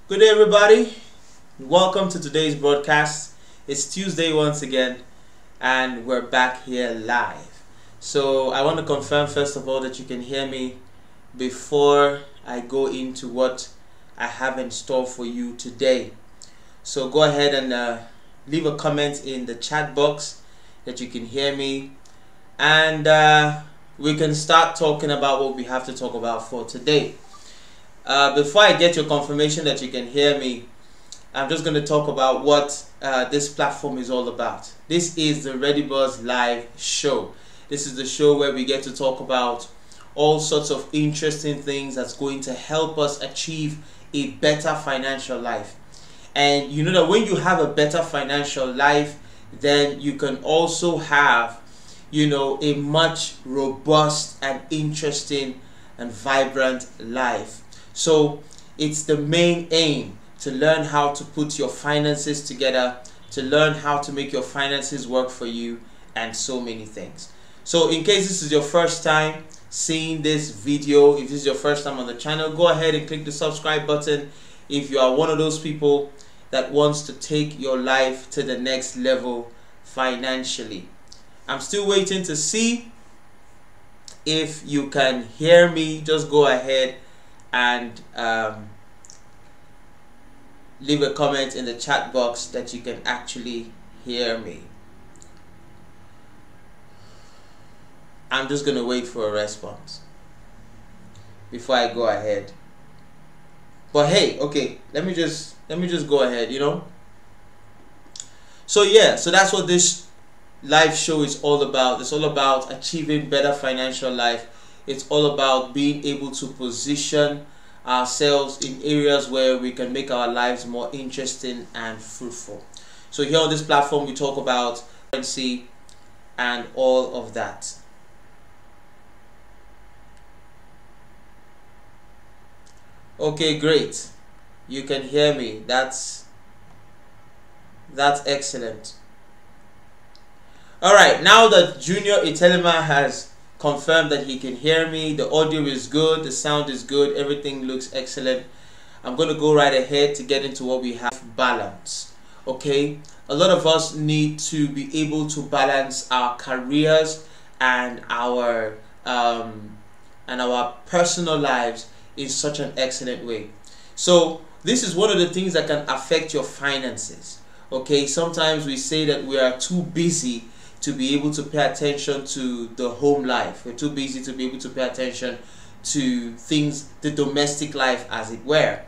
Good day, everybody. Welcome to today's broadcast. It's Tuesday once again, and we're back here live. So I want to confirm first of all that you can hear me before I go into what I have in store for you today. So go ahead and leave a comment in the chat box that you can hear me, and we can start talking about what we have to talk about for today. Before I get your confirmation that you can hear me, I'm just going to talk about what this platform is all about. This is the Ready Buzz Live show. This is the show where we get to talk about all sorts of interesting things that's going to help us achieve a better financial life. And you know that when you have a better financial life, then you can also have, a much robust and interesting and vibrant life. So it's the main aim to learn how to put your finances together, to learn how to make your finances work for you, and so many things. So in case this is your first time seeing this video, if this is your first time on the channel, go ahead and click the subscribe button if you are one of those people that wants to take your life to the next level financially. I'm still waiting to see if you can hear me. Just go ahead and leave a comment in the chat box that you can actually hear me. I'm just gonna wait for a response before I go ahead. But hey, okay, let me just go ahead, So yeah, so that's what this live show is all about. It's all about achieving better financial life. It's all about being able to position ourselves in areas where we can make our lives more interesting and fruitful. So here on this platform, we talk about currency and all of that. Okay, great. You can hear me. That's excellent. All right, now that Junior Itelema has confirmed that he can hear me, the audio is good, the sound is good, everything looks excellent, I'm going to go right ahead to get into what we have: balance. Okay, a lot of us need to be able to balance our careers and our personal lives in such an excellent way. So this is one of the things that can affect your finances. Okay, sometimes we say that we are too busy to be able to pay attention to the home life. We're too busy to be able to pay attention to things, the domestic life as it were.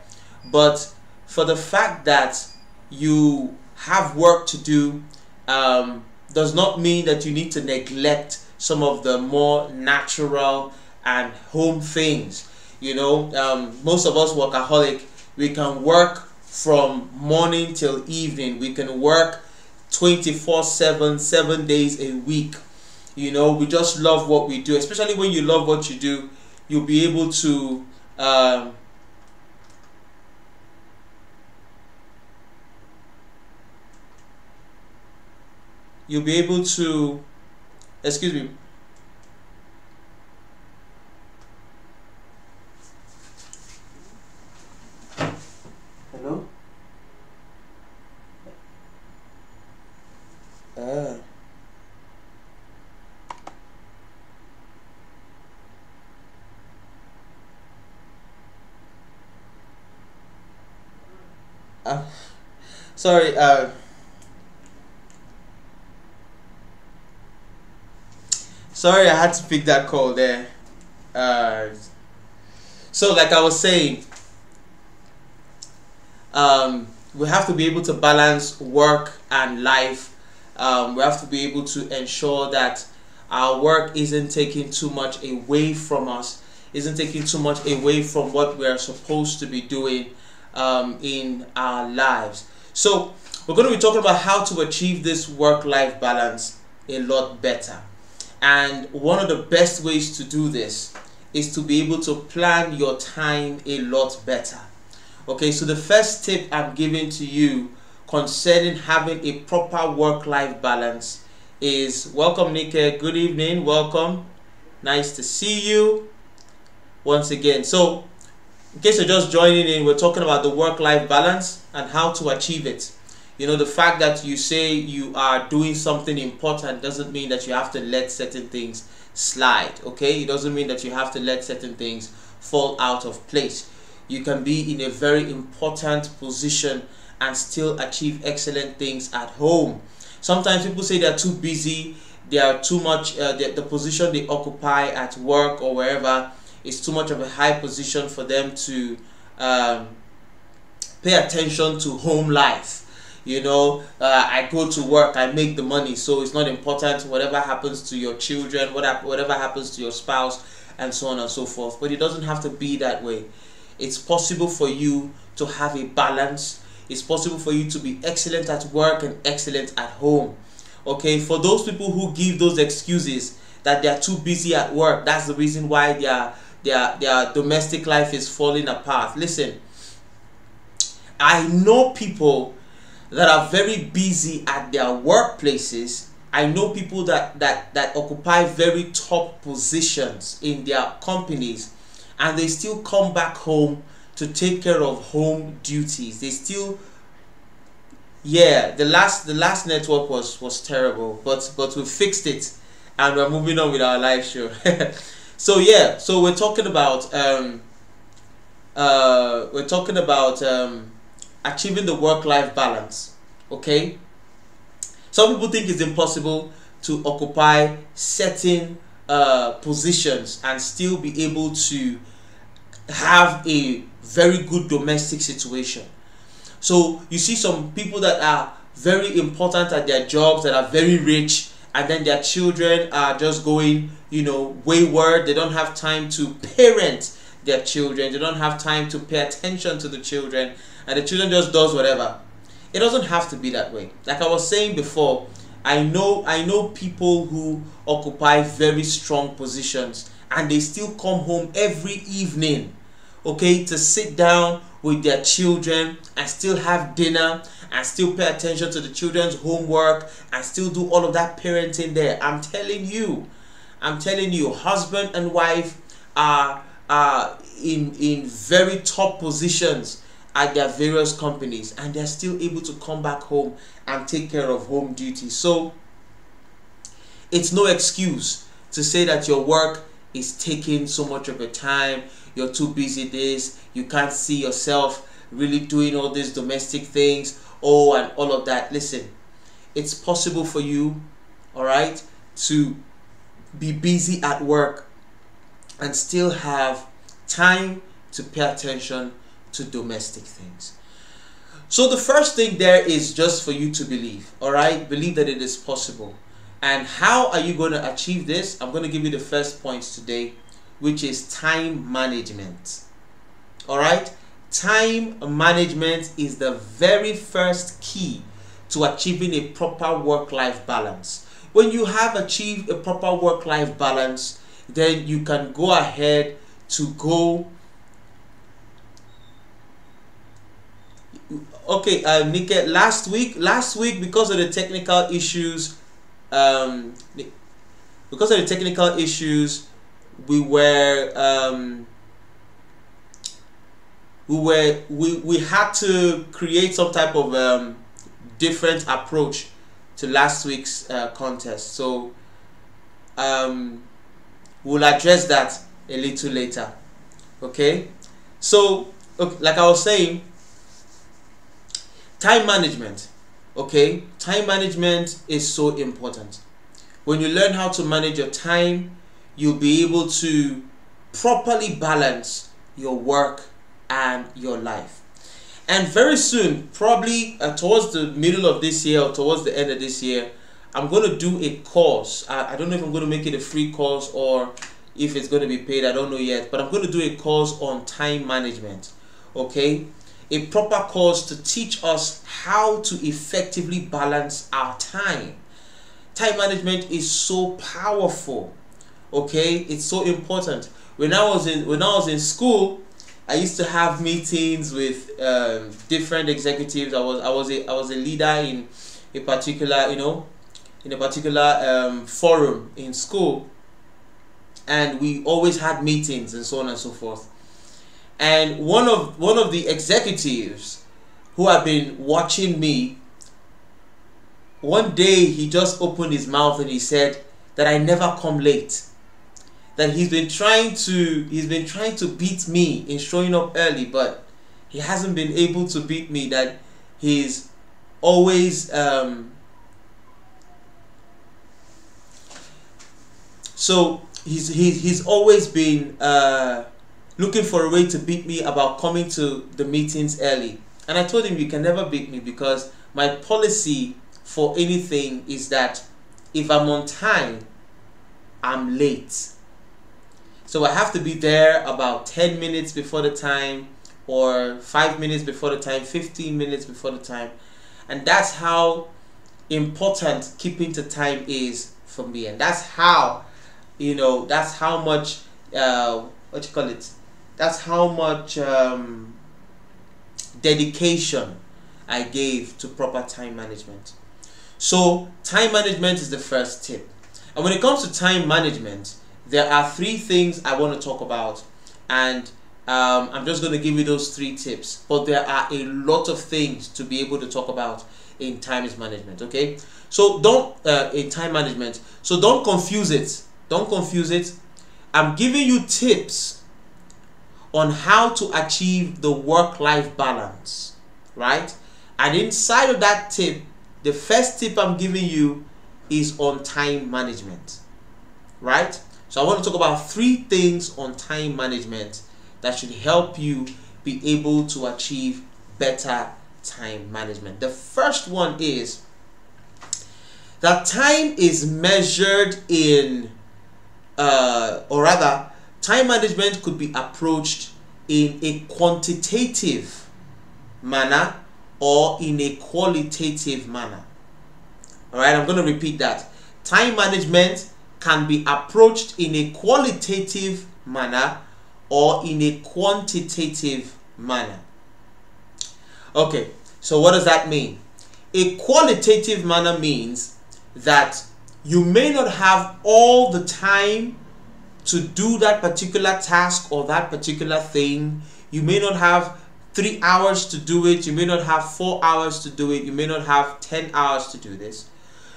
But for the fact that you have work to do does not mean that you need to neglect some of the more natural and home things. Most of us workaholic, we can work from morning till evening. We can work 24/7, 7 days a week. We just love what we do. Especially when you love what you do, you'll be able to excuse me. Hello? Sorry, sorry, I had to pick that call there. So like I was saying, we have to be able to balance work and life. We have to be able to ensure that our work isn't taking too much away from us, isn't taking too much away from what we are supposed to be doing in our lives. So we're going to be talking about how to achieve this work-life balance a lot better. And one of the best ways to do this is to be able to plan your time a lot better. Okay, so the first tip I'm giving to you concerning having a proper work-life balance is, welcome Nike, good evening, welcome, nice to see you once again. So In case you're just joining in, we're talking about the work-life balance and how to achieve it. You know, the fact that you say you are doing something important doesn't mean that you have to let certain things slide, okay? It doesn't mean that you have to let certain things fall out of place. You can be in a very important position and still achieve excellent things at home. Sometimes people say they're too busy, they are too much, the position they occupy at work or wherever is too much of a high position for them to pay attention to home life. You know, I go to work, I make the money, so it's not important whatever happens to your children, whatever happens to your spouse, and so on and so forth. But it doesn't have to be that way. It's possible for you to have a balance. It's possible for you to be excellent at work and excellent at home. Okay, for those people who give those excuses that they are too busy at work, that's the reason why their domestic life is falling apart. Listen, I know people that are very busy at their workplaces. I know people that occupy very top positions in their companies, and they still come back home to take care of home duties. They still, yeah, the last network was terrible, but we fixed it and we're moving on with our live show. So yeah, so we're talking about achieving the work-life balance. Okay, some people think it's impossible to occupy certain positions and still be able to have a very good domestic situation. So you see some people that are very important at their jobs, that are very rich, and then their children are just going, you know, wayward. They don't have time to parent their children. They don't have time to pay attention to the children, and the children just does whatever. It doesn't have to be that way. Like I was saying before, I know people who occupy very strong positions and they still come home every evening, okay, to sit down with their children and still have dinner and still pay attention to the children's homework and still do all of that parenting there. I'm telling you, husband and wife are in very top positions at their various companies, and they're still able to come back home and take care of home duties. So it's no excuse to say that your work is taking so much of your time, you're too busy this, you can't see yourself really doing all these domestic things, and all of that. Listen, it's possible for you, all right, to be busy at work and still have time to pay attention to domestic things. So the first thing there is just for you to believe, all right? Believe that it is possible. And how are you going to achieve this? I'm going to give you the first points today, which is time management. All right? Time management is the very first key to achieving a proper work-life balance. When you have achieved a proper work-life balance, then you can go ahead to go. Okay, Nika, last week because of the technical issues, we had to create some type of different approach to last week's contest. So we'll address that a little later. Okay, so like I was saying, time management. Okay, time management is so important. When you learn how to manage your time, you'll be able to properly balance your work and your life. And very soon, probably towards the middle of this year or towards the end of this year, I'm going to do a course. I don't know if I'm going to make it a free course or if it's going to be paid. I don't know yet, but I'm going to do a course on time management. Okay, a proper course to teach us how to effectively balance our time. Time management is so powerful. Okay, it's so important. When I was in school, I used to have meetings with different executives. I was a leader in a particular forum in school, and we always had meetings and so on and so forth. And one of the executives who have been watching me, one day he just opened his mouth and he said that I never come late. That he's been trying to beat me in showing up early, but he hasn't been able to beat me. That he's always so he's always been looking for a way to beat me about coming to the meetings early. And I told him, you can never beat me, because my policy for anything is that if I'm on time, I'm late. So I have to be there about 10 minutes before the time, or 5 minutes before the time, 15 minutes before the time. And that's how important keeping to time is for me. And that's how, that's how much, that's how much dedication I gave to proper time management. So time management is the first tip. And when it comes to time management, there are 3 things I want to talk about, and I'm just going to give you those 3 tips. But there are a lot of things to be able to talk about in time management. Okay, so don't don't confuse it. Don't confuse it. I'm giving you tips on how to achieve the work-life balance, right? And inside of that tip, the first tip I'm giving you is on time management, right? So I want to talk about 3 things on time management that should help you be able to achieve better time management. The first one is that time is measured in, or rather, time management could be approached in a quantitative manner or in a qualitative manner. All right, I'm going to repeat that. Time management can be approached in a qualitative manner or in a quantitative manner. Okay, so what does that mean? A qualitative manner means that you may not have all the time to do that particular task or that particular thing. You may not have 3 hours to do it. You may not have 4 hours to do it. You may not have 10 hours to do this.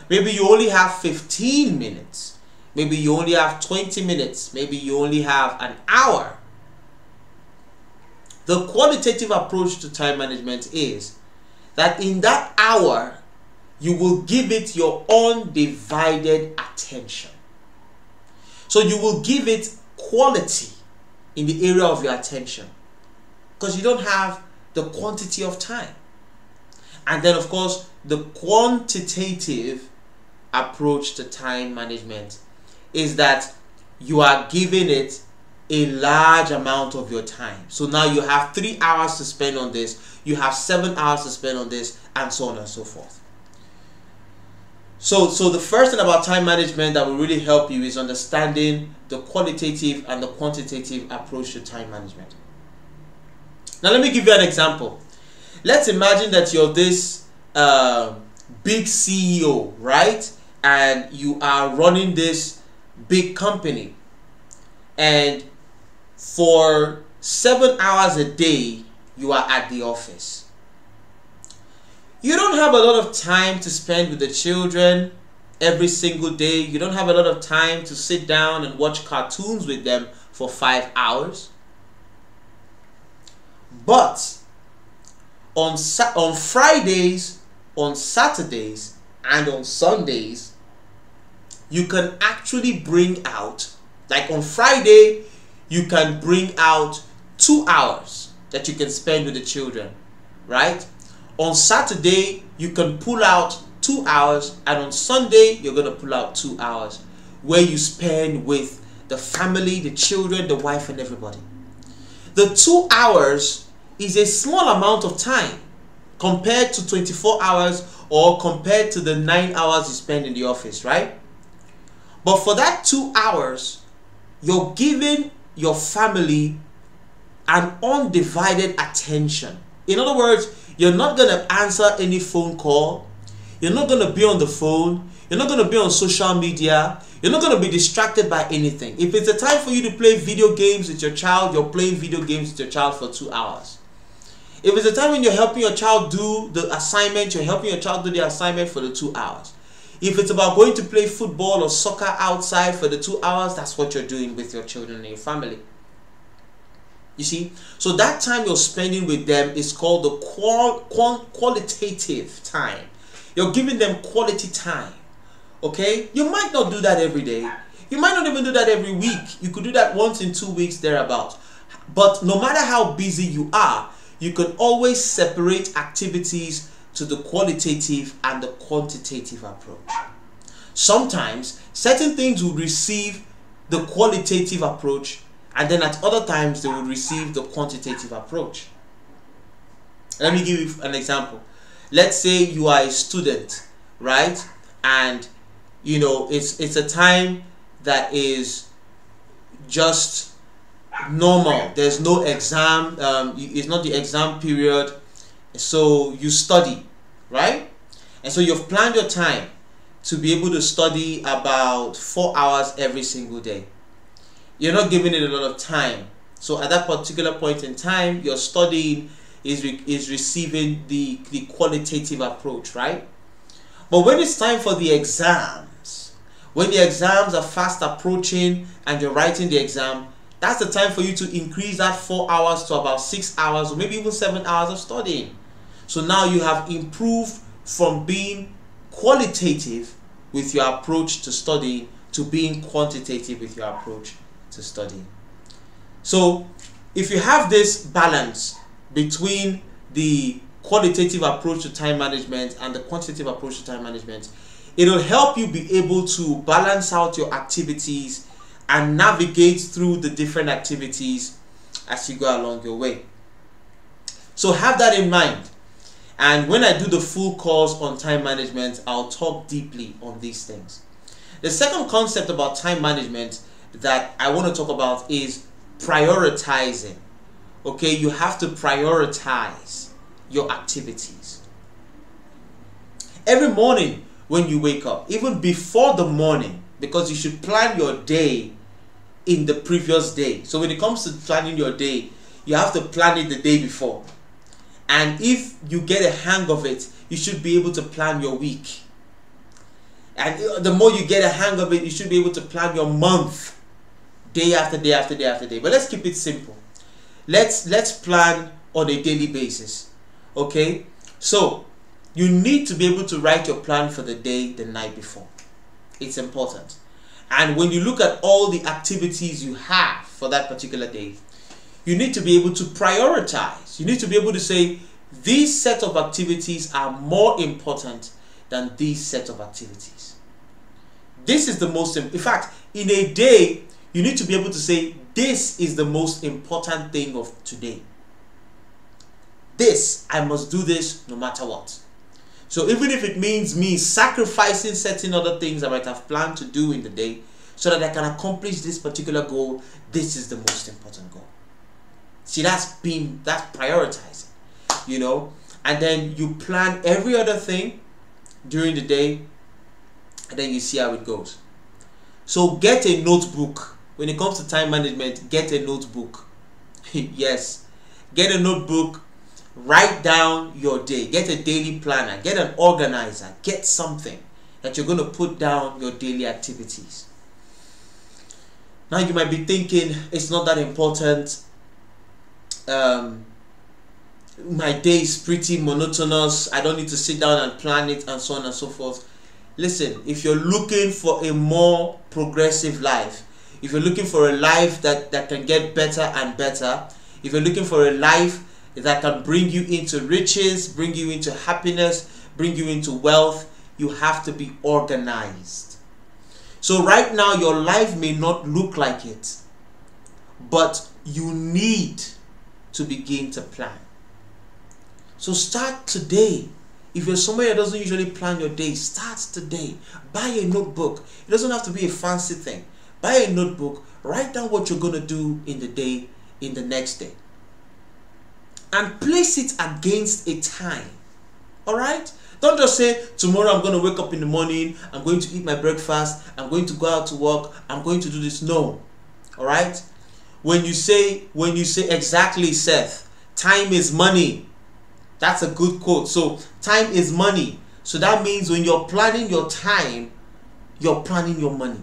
Maybe you only have 15 minutes. Maybe you only have 20 minutes. Maybe you only have an hour. The qualitative approach to time management is that in that hour, you will give it your undivided attention. So you will give it quality in the area of your attention, because you don't have the quantity of time. And then, of course, the quantitative approach to time management is that you are giving it a large amount of your time. So now you have 3 hours to spend on this, you have 7 hours to spend on this, and so on and so forth. So the first thing about time management that will really help you is understanding the qualitative and the quantitative approach to time management. Now let me give you an example. Let's imagine that you're this big CEO, right? And you are running this big company, and for 7 hours a day you are at the office. You don't have a lot of time to spend with the children every single day. You don't have a lot of time to sit down and watch cartoons with them for 5 hours. But on Fridays, on Saturdays, and on Sundays, you can actually bring out, like on Friday, you can bring out 2 hours that you can spend with the children, right? On Saturday, you can pull out 2 hours, and on Sunday, you're going to pull out 2 hours where you spend with the family, the children, the wife, and everybody. The 2 hours is a small amount of time compared to 24 hours or compared to the 9 hours you spend in the office, right? But for that 2 hours, you're giving your family an undivided attention. In other words, you're not going to answer any phone call. You're not going to be on the phone. You're not going to be on social media. You're not going to be distracted by anything. If it's a time for you to play video games with your child, you're playing video games with your child for 2 hours. If it's a time when you're helping your child do the assignment, you're helping your child do the assignment for the 2 hours. If it's about going to play football or soccer outside for the 2 hours, that's what you're doing with your children and your family. You see? So that time you're spending with them is called the qualitative time. You're giving them quality time. Okay? You might not do that every day. You might not even do that every week. You could do that once in 2 weeks, thereabout. But no matter how busy you are, you can always separate activities to the qualitative and the quantitative approach. Sometimes certain things will receive the qualitative approach, and then at other times they will receive the quantitative approach. Let me give you an example. Let's say you are a student, right? And you know it's a time that is just normal. There's no exam. It's not the exam period, so you study, right? And so you've planned your time to be able to study about 4 hours every single day. You're not giving it a lot of time, so at that particular point in time, your studying is receiving the qualitative approach, right? But when it's time for the exams, when the exams are fast approaching and you're writing the exam, that's the time for you to increase that 4 hours to about 6 hours or maybe even 7 hours of studying. So now you have improved from being qualitative with your approach to studying to being quantitative with your approach to studying. So if you have this balance between the qualitative approach to time management and the quantitative approach to time management, it will help you be able to balance out your activities and navigate through the different activities as you go along your way. So have that in mind. And when I do the full course on time management, I'll talk deeply on these things. The second concept about time management that I want to talk about is prioritizing. Okay, you have to prioritize your activities. Every morning when you wake up, even before the morning, because you should plan your day in the previous day. So when it comes to planning your day, you have to plan it the day before. And if you get a hang of it, you should be able to plan your week. And the more you get a hang of it, you should be able to plan your month, day after day after day after day. But let's keep it simple. Let's plan on a daily basis. Okay? So you need to be able to write your plan for the day the night before. It's important. And when you look at all the activities you have for that particular day, you need to be able to prioritize. You need to be able to say, these set of activities are more important than these set of activities. This is the most, in fact, in a day, you need to be able to say, this is the most important thing of today. This, I must do this no matter what. So even if it means me sacrificing certain other things I might have planned to do in the day so that I can accomplish this particular goal, this is the most important goal. See, that's prioritizing, you know. And then you plan every other thing during the day, and then you see how it goes. So get a notebook. When it comes to time management, get a notebook. Yes, get a notebook. Write down your day. Get a daily planner. Get an organizer. Get something that you're going to put down your daily activities. Now you might be thinking, it's not that important. My day is pretty monotonous. I don't need to sit down and plan it and so on and so forth. Listen, if you're looking for a more progressive life, if you're looking for a life that can get better and better, if you're looking for a life that can bring you into riches, bring you into happiness, bring you into wealth, you have to be organized. So right now your life may not look like it, but you need to begin to plan. So start today. If you're somebody that doesn't usually plan your day, start today. Buy a notebook. It doesn't have to be a fancy thing. Buy a notebook. Write down what you're going to do in the day, in the next day. And place it against a time. Alright? Don't just say, tomorrow I'm going to wake up in the morning, I'm going to eat my breakfast, I'm going to go out to work, I'm going to do this. No. All right? When you say exactly, Seth, time is money. That's a good quote. So time is money. So that means when you're planning your time, you're planning your money.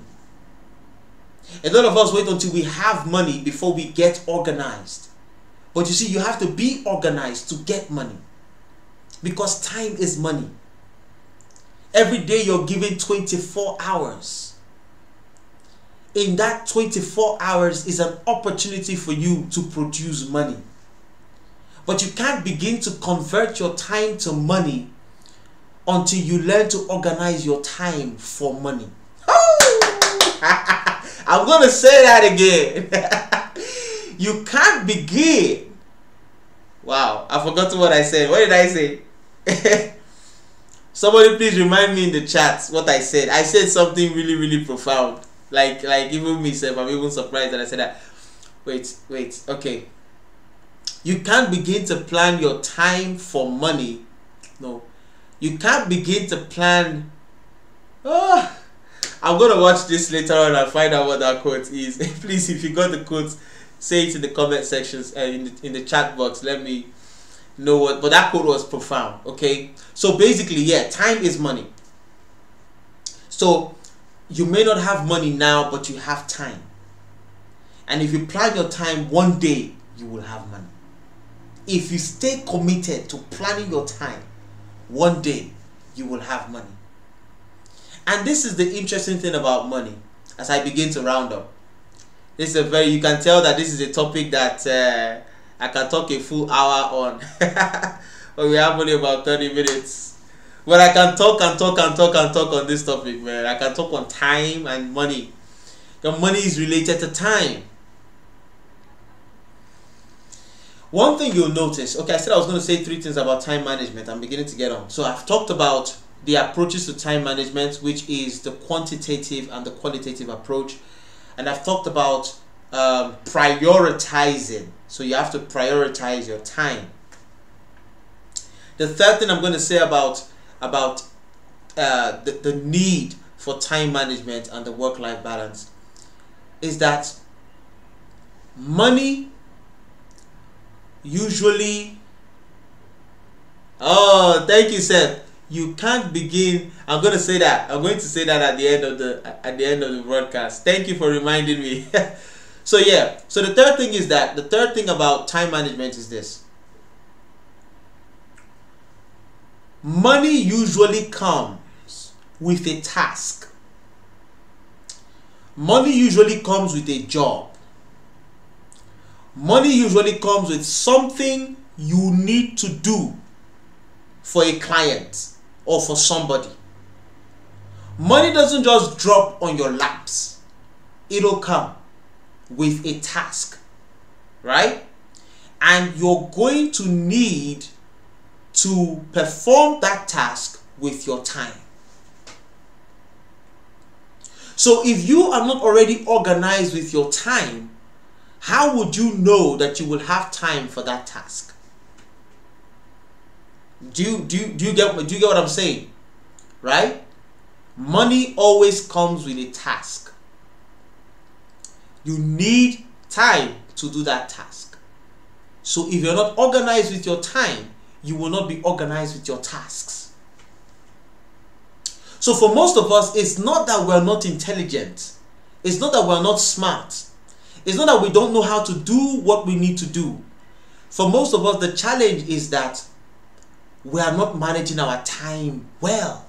A lot of us wait until we have money before we get organized. But you see, you have to be organized to get money. Because time is money. Every day you're given 24 hours. In that 24 hours is an opportunity for you to produce money. But you can't begin to convert your time to money until you learn to organize your time for money. I'm going to say that again. You can't begin. Wow, I forgot what I said. What did I say? Somebody please remind me in the chat what I said. I said something really, really profound. Like even myself, I'm even surprised that I said that. Wait, okay. You can't begin to plan your time for money. No. You can't begin to plan. Oh, I'm going to watch this later on and find out what that quote is. Please, if you got the quote, say it in the comment sections, in the chat box. Let me know what. But that quote was profound. Okay. So basically, yeah, time is money. So you may not have money now, but you have time. And if you plan your time, one day you will have money. If you stay committed to planning your time, one day you will have money. And this is the interesting thing about money. As I begin to round up, this is you can tell that this is a topic that I can talk a full hour on. But we have only about 30 minutes. But I can talk on this topic, man. I can talk on time and money. The money is related to time. One thing you'll notice, okay, I said I was going to say 3 things about time management. I'm beginning to get on. So I've talked about the approaches to time management, which is the quantitative and the qualitative approach. And I've talked about prioritizing. So you have to prioritize your time. The third thing I'm going to say about the need for time management and the work-life balance is that money usually, oh, thank you, Seth. You can't begin. I'm going to say that at the end of the broadcast. Thank you for reminding me. So yeah, so the third thing about time management is this. Money usually comes with a task. Money usually comes with a job. Money usually comes with something you need to do for a client or for somebody. Money doesn't just drop on your laps. It'll come with a task, right? And you're going to need to perform that task with your time. So if you are not already organized with your time, how would you know that you will have time for that task? Do you get what I'm saying? Right? Money always comes with a task. You need time to do that task. So if you're not organized with your time, you will not be organized with your tasks. So for most of us, it's not that we're not intelligent. It's not that we're not smart. It's not that we don't know how to do what we need to do. For most of us, the challenge is that we are not managing our time well.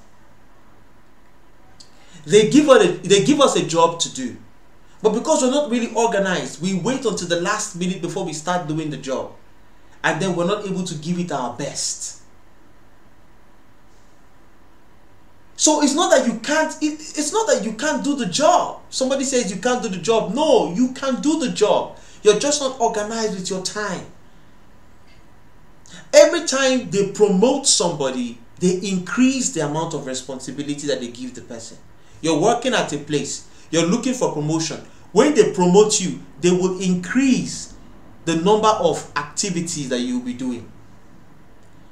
They give us a job to do. But because we're not really organized, we wait until the last minute before we start doing the job. And then we're not able to give it our best. So it's not that you can't do the job. Somebody says you can't do the job. No, you can do the job. You're just not organized with your time. Every time they promote somebody, they increase the amount of responsibility that they give the person. You're working at a place. You're looking for promotion. When they promote you, they will increase the number of activities that you'll be doing.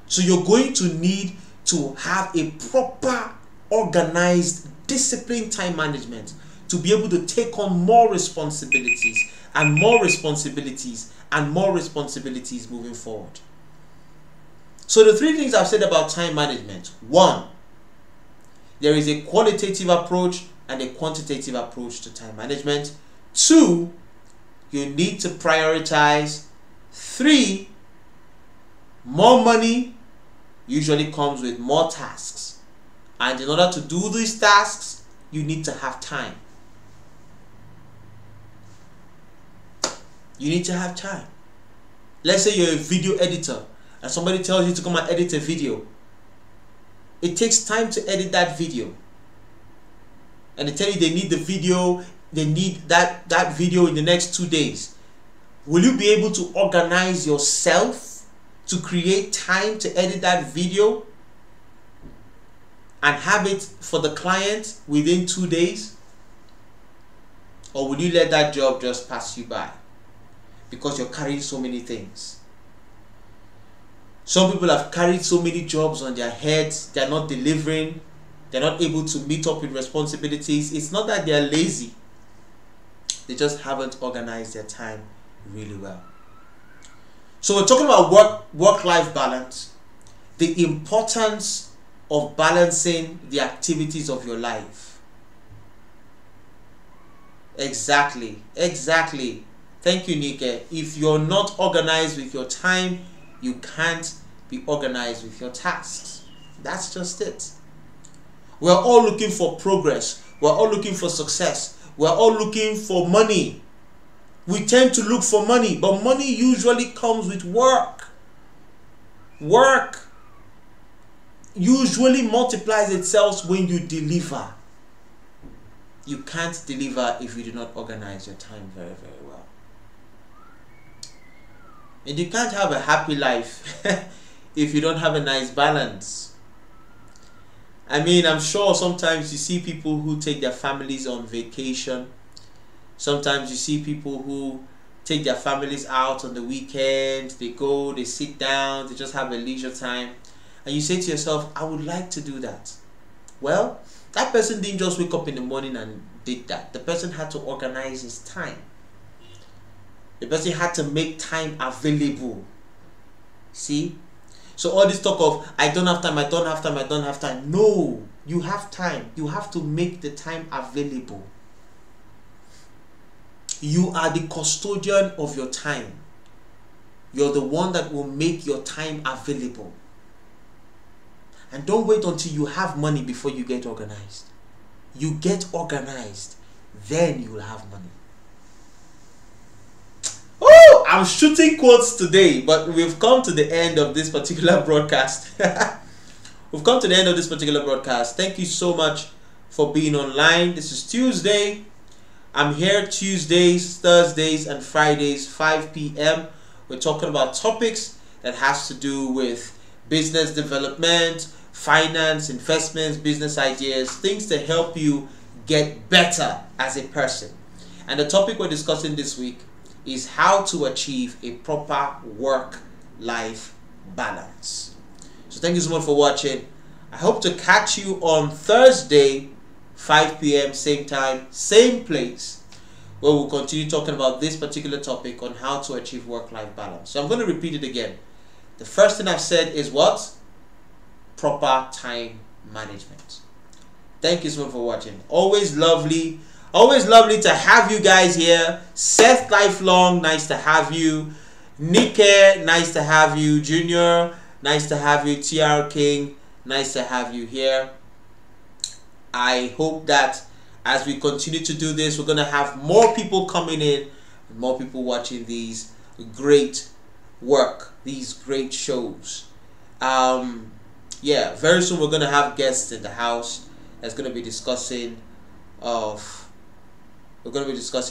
So you're going to need to have a proper, organized, disciplined time management, to be able to take on more responsibilities and more responsibilities and more responsibilities moving forward. So the three things I've said about time management: one, there is a qualitative approach and a quantitative approach to time management. Two, you need to prioritize. Three, more money usually comes with more tasks. And in order to do these tasks, you need to have time. You need to have time. Let's say you're a video editor and somebody tells you to come and edit a video. It takes time to edit that video. And they tell you they need the video, they need that video in the next 2 days. Will you be able to organize yourself to create time to edit that video and have it for the client within 2 days? Or will you let that job just pass you by because you're carrying so many things? Some people have carried so many jobs on their heads, they're not delivering, they're not able to meet up with responsibilities. It's not that they're lazy, they just haven't organized their time really well. So we're talking about work-life balance, the importance of balancing the activities of your life. Exactly. Thank you, Nike. If you're not organized with your time, you can't be organized with your tasks. That's just it. We're all looking for progress. We're all looking for success. We're all looking for money. We tend to look for money, but money usually comes with work. Work usually multiplies itself when you deliver. You can't deliver if you do not organize your time very, very well. And you can't have a happy life if you don't have a nice balance. I mean, I'm sure sometimes you see people who take their families on vacation. Sometimes you see people who take their families out on the weekend. They go, they sit down, they just have a leisure time. And you say to yourself, I would like to do that. Well, that person didn't just wake up in the morning and did that. The person had to organize his time. The person had to make time available. See? So all this talk of, I don't have time, I don't have time, I don't have time. No, you have time. You have to make the time available. You are the custodian of your time. You're the one that will make your time available. And don't wait until you have money before you get organized. You get organized, then you will have money. Oh, I'm shooting quotes today, but we've come to the end of this particular broadcast. We've come to the end of this particular broadcast. Thank you so much for being online. This is Tuesday. I'm here Tuesdays, Thursdays, and Fridays, 5 p.m. We're talking about topics that has to do with business development, finance, investments, business ideas, things to help you get better as a person. And the topic we're discussing this week is how to achieve a proper work-life balance. So thank you so much for watching. I hope to catch you on Thursday, 5 p.m. same time, same place, where we'll continue talking about this particular topic on how to achieve work-life balance. So I'm going to repeat it again. The first thing I've said is what? Proper time management. Thank you so much for watching. Always lovely to have you guys here. Seth Lifelong, nice to have you. Nike, nice to have you. Junior, nice to have you. TR King, nice to have you here. I hope that as we continue to do this, we're going to have more people coming in, more people watching these great work, these great shows. Yeah, very soon we're going to have guests in the house that's going to be discussing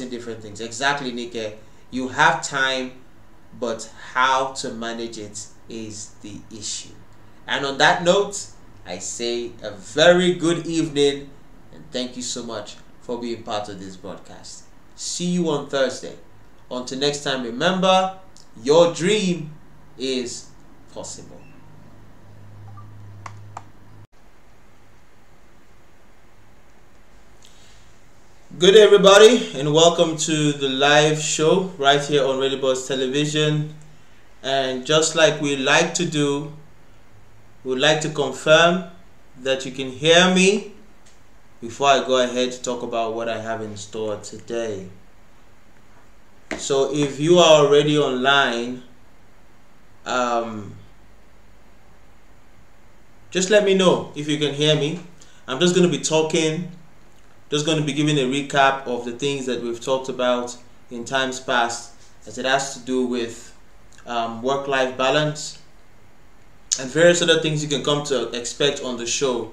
different things. Exactly, Nike. You have time, but how to manage it is the issue. And on that note, I say a very good evening and thank you so much for being part of this broadcast. See you on Thursday. Until next time, remember, your dream is possible. Good day, everybody, and welcome to the live show right here on Radio Buzz Television. And just like we like to do, we would like to confirm that you can hear me before I go ahead to talk about what I have in store today. So if you are already online, just let me know if you can hear me. I'm just going to be talking, just going to be giving a recap of the things that we've talked about in times past as it has to do with work-life balance and various other things you can come to expect on the show.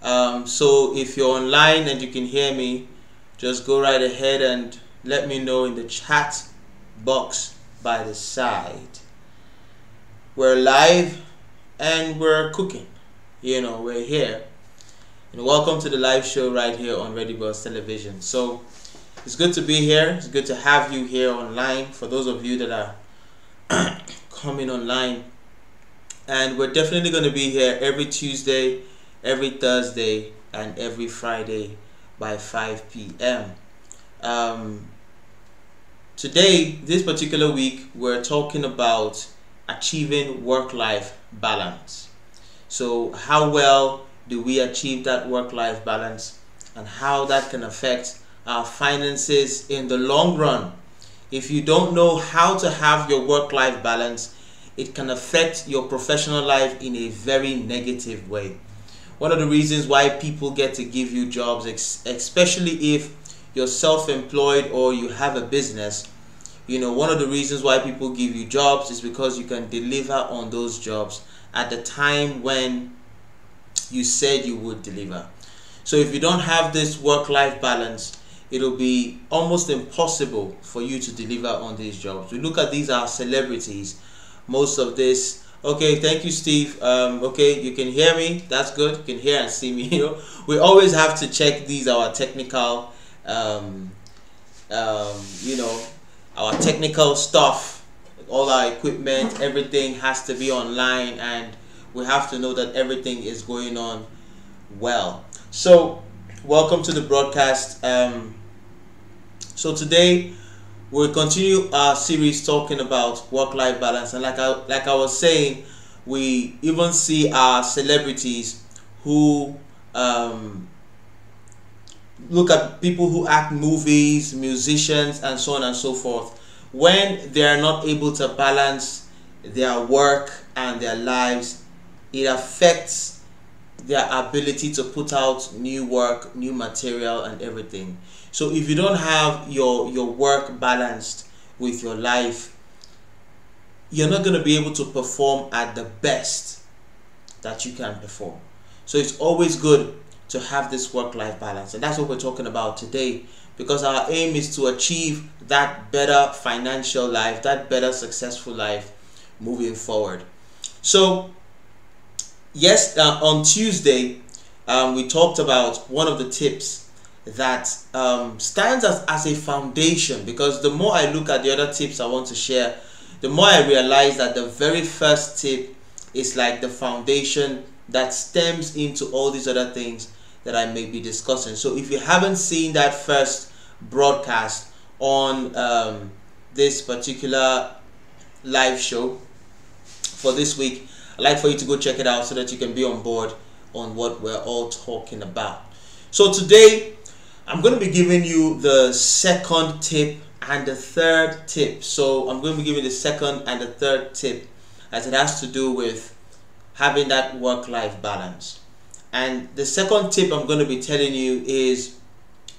So if you're online and you can hear me, just go right ahead and let me know in the chat box by the side. We're live and we're cooking. We're here. And welcome to the live show right here on Radio Buzz Television. So it's good to be here. It's good to have you here online. For those of you that are coming online, and we're definitely going to be here every Tuesday, every Thursday, and every Friday by 5 p.m. Today, this particular week, we're talking about achieving work-life balance. So how well do we achieve that work-life balance, and how that can affect our finances in the long run? If you don't know how to have your work-life balance, it can affect your professional life in a very negative way. One of the reasons why people get to give you jobs, especially if you're self-employed or you have a business, one of the reasons why people give you jobs is because you can deliver on those jobs at the time when you said you would deliver. So if you don't have this work-life balance, it'll be almost impossible for you to deliver on these jobs. We look at these as celebrities. Most of this, okay, thank you, Steve. Okay, you can hear me. That's good. You can hear and see me. We always have to check these, our technical, our technical stuff, all our equipment, everything has to be online, and we have to know that everything is going on well. So welcome to the broadcast. So today we'll continue our series talking about work-life balance, and like I was saying, we even see our celebrities who look at people who act movies, musicians, and so on and so forth. When they are not able to balance their work and their lives, it affects their ability to put out new work, new material, and everything. So if you don't have your work balanced with your life, you're not going to be able to perform at the best that you can perform. So it's always good to have this work-life balance, and that's what we're talking about today, because our aim is to achieve that better financial life, that better successful life moving forward. So yes, on Tuesday, we talked about one of the tips that stands as a foundation, because the more I look at the other tips I want to share, the more I realize that the very first tip is like the foundation that stems into all these other things that I may be discussing. So if you haven't seen that first broadcast on this particular live show for this week, I'd like for you to go check it out so that you can be on board on what we're all talking about. So today, I'm going to be giving you the second tip and the third tip. So I'm going to be giving the second and the third tip as it has to do with having that work-life balance. And the second tip I'm going to be telling you is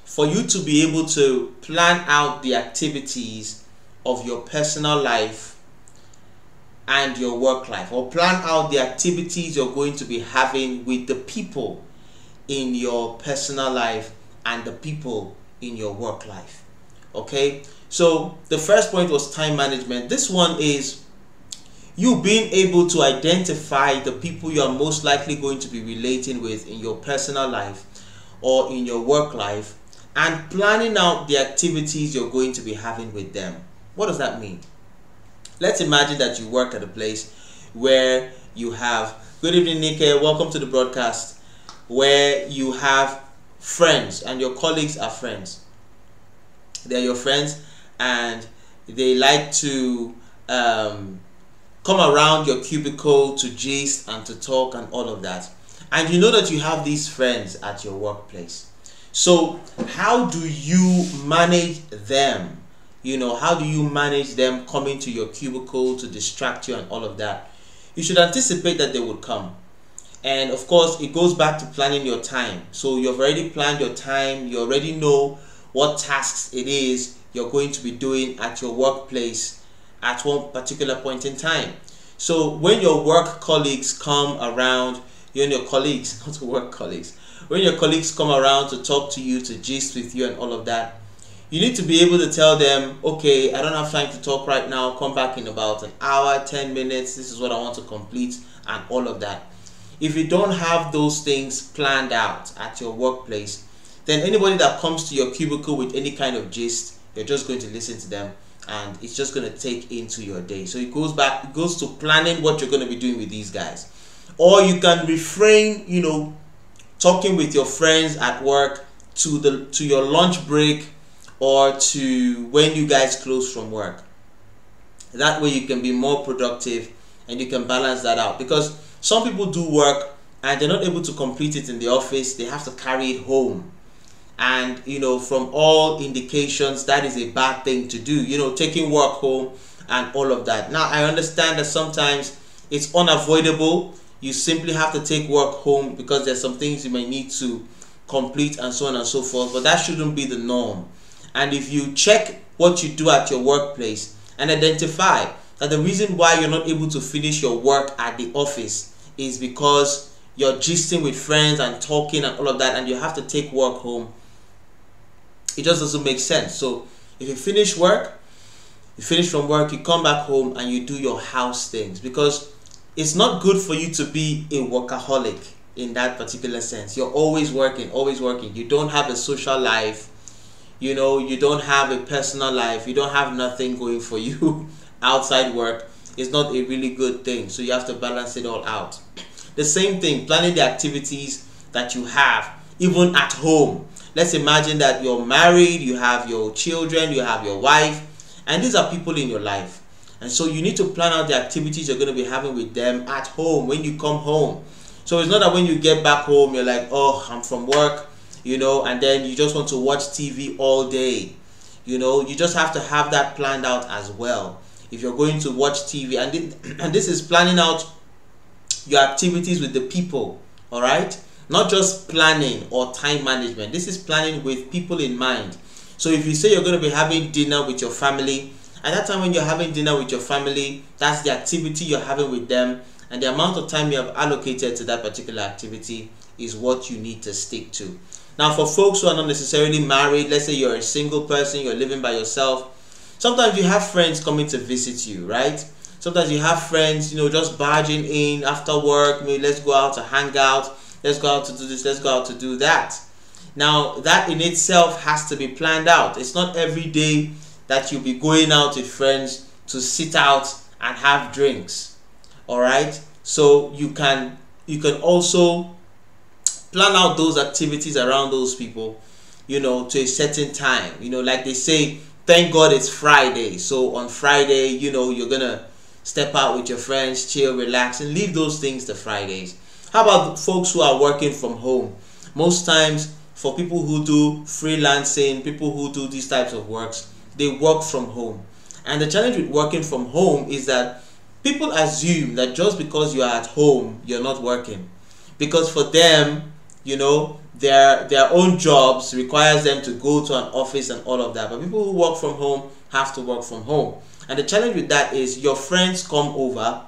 for you to be able to plan out the activities of your personal life and your work life, or plan out the activities you're going to be having with the people in your personal life and the people in your work life. Okay, so the first point was time management. This one is you being able to identify the people you are most likely going to be relating with in your personal life or in your work life, and planning out the activities you're going to be having with them. What does that mean? Let's imagine that you work at a place where you have, good evening Nike, welcome to the broadcast, where you have friends and your colleagues are friends. they're your friends, and they like to come around your cubicle to gist and to talk and all of that. And you know that you have these friends at your workplace. So how do you manage them? You know, how do you manage them coming to your cubicle to distract you and all of that? You should anticipate that they would come. And of course, it goes back to planning your time. So you've already planned your time. You already know what tasks it is you're going to be doing at your workplace at one particular point in time. So when your work colleagues come around, you and your colleagues, not work colleagues, when your colleagues come around to talk to you, to gist with you and all of that, you need to be able to tell them, okay, I don't have time to talk right now, come back in about an hour, 10 minutes, this is what I want to complete and all of that. If you don't have those things planned out at your workplace, then anybody that comes to your cubicle with any kind of gist, you're just going to listen to them, and it's just going to take into your day. So it goes to planning what you're going to be doing with these guys. Or you can refrain, you know, talking with your friends at work to your lunch break or to when you guys close from work. That way you can be more productive and you can balance that out, because some people do work and they're not able to complete it in the office. They have to carry it home, and you know, from all indications, that is a bad thing to do, you know, taking work home and all of that. Now I understand that sometimes it's unavoidable. You simply have to take work home because there's some things you may need to complete and so on and so forth, but that shouldn't be the norm. And if you check what you do at your workplace and identify that the reason why you're not able to finish your work at the office is because you're gisting with friends and talking and all of that, and you have to take work home, it just doesn't make sense. So if you finish work, you finish from work, you come back home and you do your house things, because it's not good for you to be a workaholic in that particular sense. You're always working, always working. You don't have a social life, you know, you don't have a personal life, you don't have nothing going for you outside work. Is not a really good thing. So you have to balance it all out. The same thing, planning the activities that you have even at home. Let's imagine that you're married, you have your children, you have your wife, and these are people in your life. And so you need to plan out the activities you're going to be having with them at home when you come home. So it's not that when you get back home you're like, oh, I'm from work, you know, and then you just want to watch TV all day. You know, you just have to have that planned out as well. If you're going to watch TV, and this is planning out your activities with the people, all right? Not just planning or time management. This is planning with people in mind. So if you say you're going to be having dinner with your family, at that time when you're having dinner with your family, that's the activity you're having with them, and the amount of time you have allocated to that particular activity is what you need to stick to. Now for folks who are not necessarily married, let's say you're a single person, you're living by yourself, sometimes you have friends coming to visit you, right? Sometimes you have friends, you know, just barging in after work, maybe let's go out to hang out, let's go out to do this, let's go out to do that. Now that in itself has to be planned out. It's not every day that you'll be going out with friends to sit out and have drinks, all right? So you can also plan out those activities around those people, you know, to a certain time. You know, like they say, thank God it's Friday. So on Friday, you know, you're gonna step out with your friends, chill, relax, and leave those things to Fridays. How about folks who are working from home? Most times, for people who do freelancing, people who do these types of works, they work from home. And the challenge with working from home is that people assume that just because you are at home, you're not working. Because for them, you know, their own jobs requires them to go to an office and all of that. But people who work from home have to work from home. And the challenge with that is your friends come over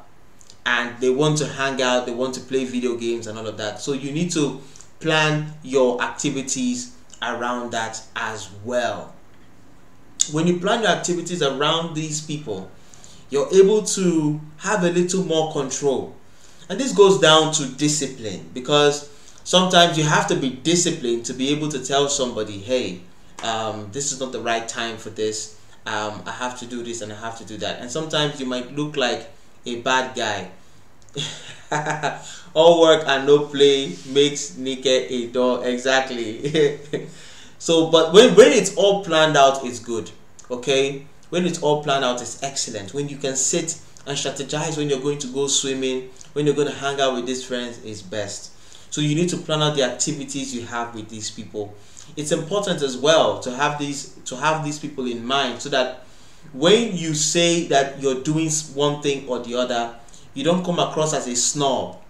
and they want to hang out, they want to play video games and all of that. So you need to plan your activities around that as well. When you plan your activities around these people, you're able to have a little more control. And this goes down to discipline, because sometimes you have to be disciplined to be able to tell somebody, hey, this is not the right time for this. I have to do this and I have to do that. And sometimes you might look like a bad guy. All work and no play makes naked a dull. Exactly. So, but when it's all planned out, it's good. Okay, when it's all planned out, it's excellent. When you can sit and strategize when you're going to go swimming, when you're going to hang out with these friends, is best. So you need to plan out the activities you have with these people. It's important as well to have these people in mind, so that when you say that you're doing one thing or the other, you don't come across as a snob.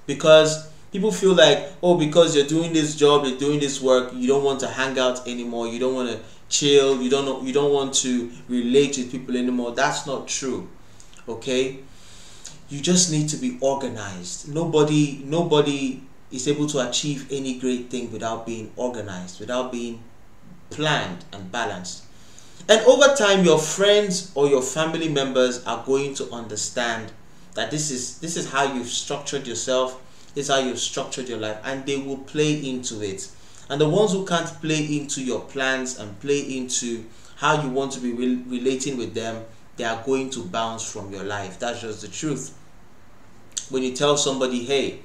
Because people feel like, oh, because you're doing this job, you're doing this work, you don't want to hang out anymore, you don't want to chill, you don't want to relate with people anymore. That's not true. Okay, you just need to be organized. Nobody is able to achieve any great thing without being organized, without being planned and balanced. And over time, your friends or your family members are going to understand that this is how you've structured yourself, this is how you've structured your life, and they will play into it. And the ones who can't play into your plans and play into how you want to be relating with them, they are going to bounce from your life. That's just the truth. When you tell somebody, hey,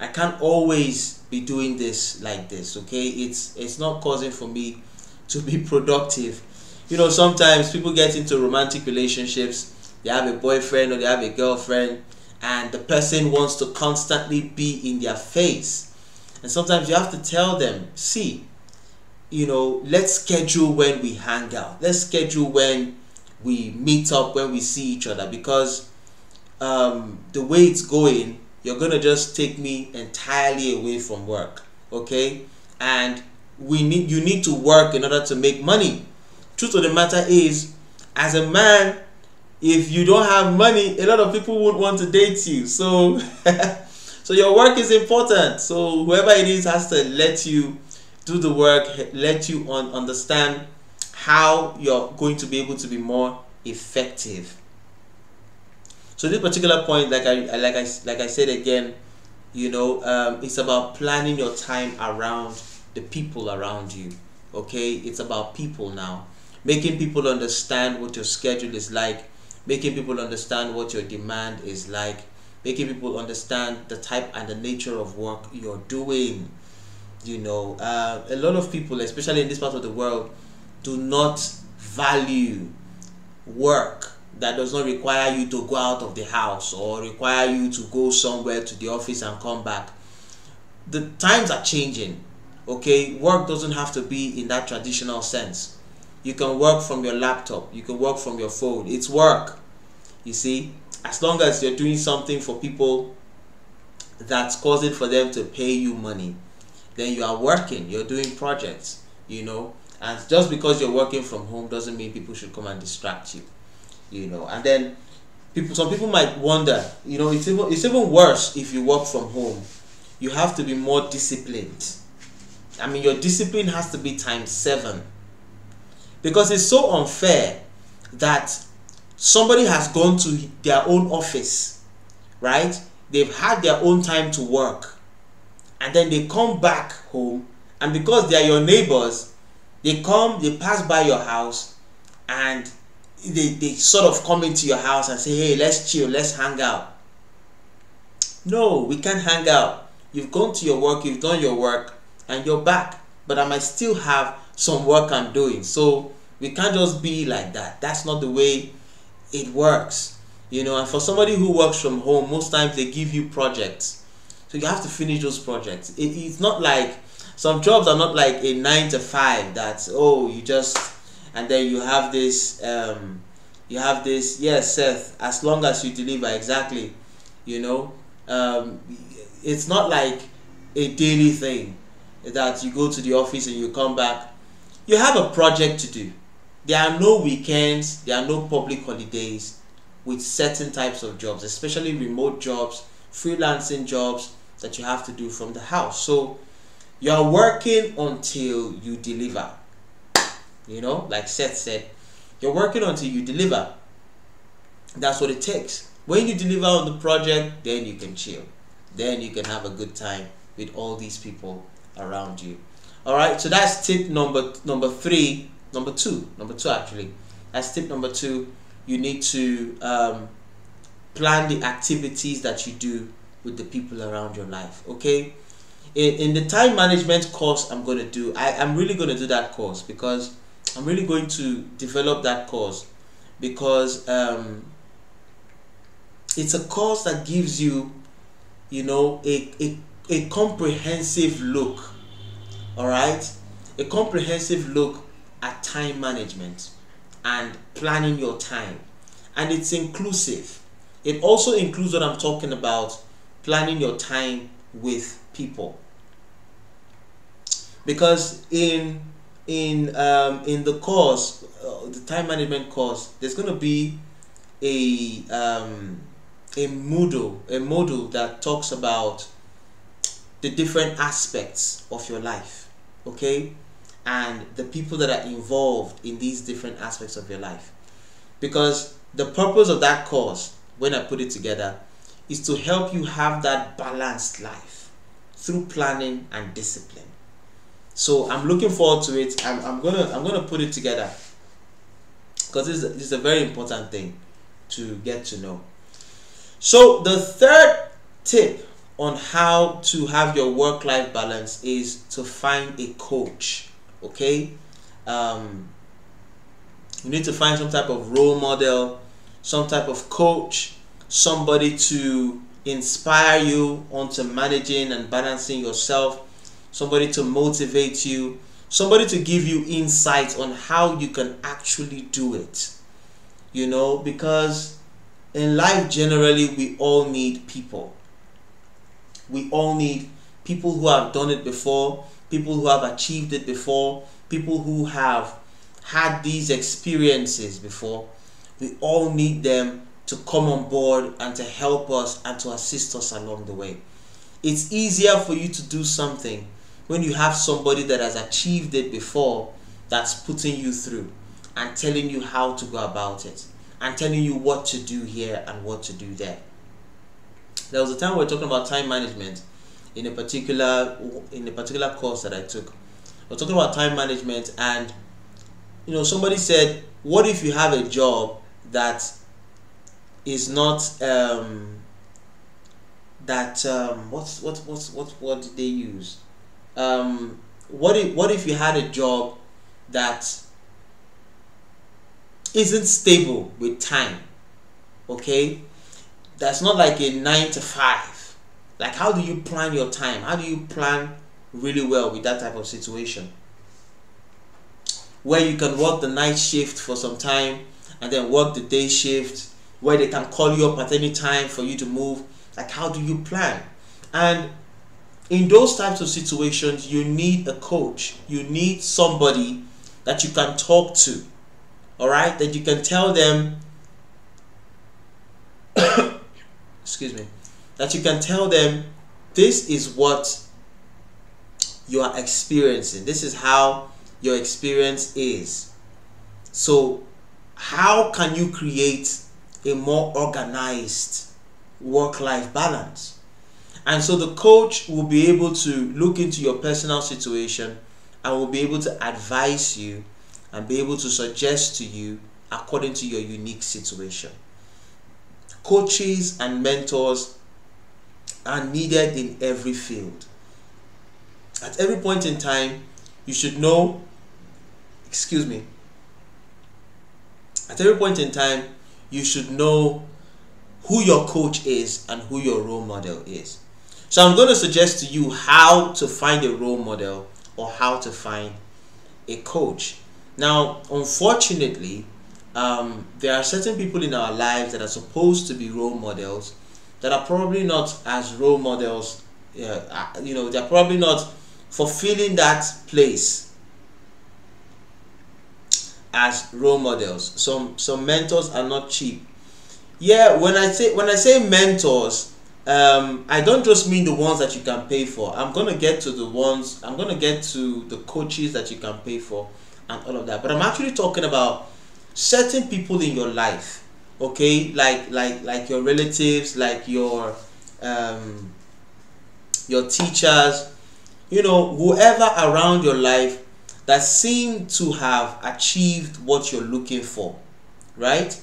I can't always be doing this like this, okay? It's not causing for me to be productive. You know, sometimes people get into romantic relationships, they have a boyfriend or they have a girlfriend, and the person wants to constantly be in their face. And sometimes you have to tell them, see, you know, let's schedule when we hang out. Let's schedule when we meet up, when we see each other, because the way it's going, you're going to just take me entirely away from work, okay? And you need to work in order to make money. Truth of the matter is, as a man, if you don't have money, a lot of people won't want to date you. So so your work is important. So whoever it is has to let you do the work, let you understand how you're going to be able to be more effective. So this particular point, like I said again, you know, it's about planning your time around the people around you. Okay, it's about people now. Making people understand what your schedule is like, making people understand what your demand is like, making people understand the type and the nature of work you're doing. You know, a lot of people, especially in this part of the world, do not value work that does not require you to go out of the house or require you to go somewhere to the office and come back. The times are changing. Okay, work doesn't have to be in that traditional sense. You can work from your laptop, you can work from your phone. It's work, you see. As long as you're doing something for people that's causing for them to pay you money, then you are working, you're doing projects, you know. And just because you're working from home doesn't mean people should come and distract you, you know. And then some people might wonder, you know, it's even worse if you work from home. You have to be more disciplined. I mean, your discipline has to be times 7. Because it's so unfair that somebody has gone to their own office, right? They've had their own time to work, and then they come back home, and because they are your neighbors, they pass by your house, and they sort of come into your house and say, hey, let's chill, let's hang out. No, we can't hang out. You've gone to your work, you've done your work, and you're back. But I might still have some work I'm doing. So we can't just be like that. That's not the way it works. You know, and for somebody who works from home, most times they give you projects. So you have to finish those projects. It's not like, some jobs are not like a 9 to 5 that, oh, you just, and then you have this, yes, Seth, as long as you deliver, exactly, you know. It's not like a daily thing that you go to the office and you come back. You have a project to do. There are no weekends, there are no public holidays with certain types of jobs, especially remote jobs, freelancing jobs that you have to do from the house. So you're working until you deliver. You know, like Seth said, you're working until you deliver. That's what it takes. When you deliver on the project, then you can chill. Then you can have a good time with all these people around you. All right, so that's tip number two actually. That's tip number 2. You need to plan the activities that you do with the people around your life. Okay, in the time management course I'm going to do, I'm really going to do that course, because I'm really going to develop that course, because it's a course that gives you, you know, a comprehensive look, all right, a comprehensive look at time management and planning your time. And it's inclusive. It also includes what I'm talking about, planning your time with people. Because in the course, the time management course, there's going to be a module that talks about the different aspects of your life, okay, and the people that are involved in these different aspects of your life. Because the purpose of that course, when I put it together, is to help you have that balanced life through planning and discipline. So I'm looking forward to it. I'm gonna put it together, because this is a very important thing to get to know. So the third tip on how to have your work-life balance is to find a coach. Okay, you need to find some type of role model, some type of coach, somebody to inspire you onto managing and balancing yourself, somebody to motivate you, somebody to give you insights on how you can actually do it. You know, because in life generally we all need people. We all need people who have done it before, people who have achieved it before, people who have had these experiences before. We all need them to come on board and to help us and to assist us along the way. It's easier for you to do something when you have somebody that has achieved it before, that's putting you through and telling you how to go about it and telling you what to do here and what to do there. There was a time we were talking about time management in a particular course that I took. We're talking about time management, and you know, somebody said, what if you have a job that is not what did they use? What if you had a job that isn't stable with time? Okay, that's not like a 9 to 5. Like, how do you plan your time? How do you plan really well with that type of situation, where you can work the night shift for some time and then work the day shift, where they can call you up at any time for you to move? Like, how do you plan? And in those types of situations, you need a coach. You need somebody that you can talk to, all right, that you can tell them excuse me, that you can tell them, this is what you are experiencing, this is how your experience is. So how can you create a more organized work-life balance? And so the coach will be able to look into your personal situation and will be able to advise you and be able to suggest to you according to your unique situation. Coaches and mentors are needed in every field. At every point in time, you should know, at every point in time, you should know who your coach is and who your role model is. So I'm going to suggest to you how to find a role model or how to find a coach. Now, unfortunately, there are certain people in our lives that are supposed to be role models that are probably not as role models. You know, they're probably not fulfilling that place as role models. Some mentors are not cheap. Yeah, when I say mentors, I don't just mean the ones that you can pay for. I'm gonna get to the coaches that you can pay for and all of that. But I'm actually talking about certain people in your life, okay, like your relatives, like your teachers, you know, whoever around your life that seem to have achieved what you're looking for, right?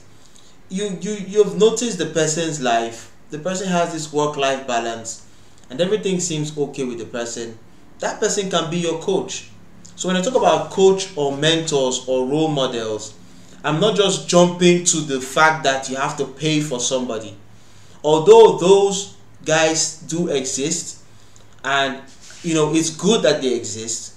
You've noticed the person's life. The person has this work-life balance, and everything seems okay with the person, that person can be your coach. So when I talk about coach or mentors or role models, I'm not just jumping to the fact that you have to pay for somebody. Although those guys do exist, and it's good that they exist,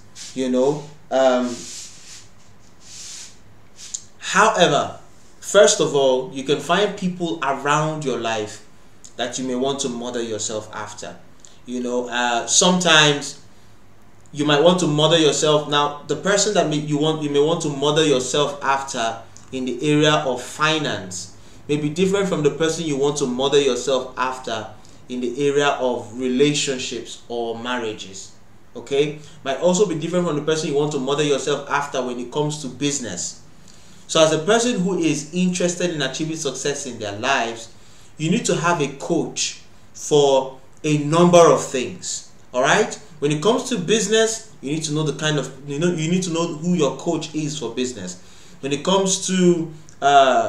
however, first of all, you can find people around your life that you may want to model yourself after. Sometimes you might want to model yourself. Now, the person that you may want to model yourself after in the area of finance may be different from the person you want to model yourself after in the area of relationships or marriages. Okay, might also be different from the person you want to model yourself after when it comes to business. So as a person who is interested in achieving success in their lives, you need to have a coach for a number of things. All right, when it comes to business, you need to know the kind of you need to know who your coach is for business. When it comes to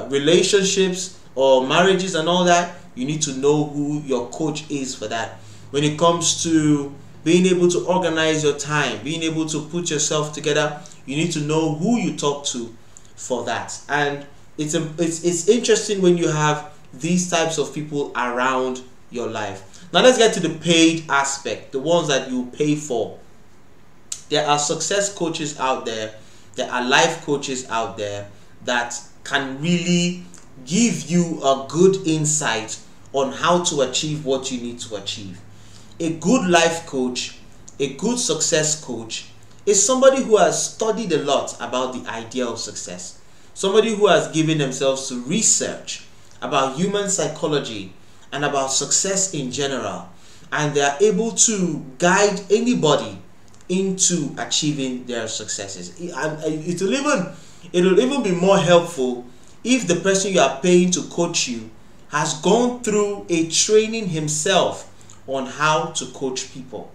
relationships or marriages and all that, you need to know who your coach is for that. When it comes to being able to organize your time, being able to put yourself together, you need to know who you talk to for that. And it's interesting when you have these types of people around your life. Now let's get to the paid aspect, the ones that you pay for. There are success coaches out there, there are life coaches out there that can really give you a good insight on how to achieve what you need to achieve. A good life coach, a good success coach, is somebody who has studied a lot about the idea of success. Somebody who has given themselves to research about human psychology and about success in general, and they are able to guide anybody into achieving their successes. It'll even be more helpful if the person you are paying to coach you has gone through a training himself on how to coach people.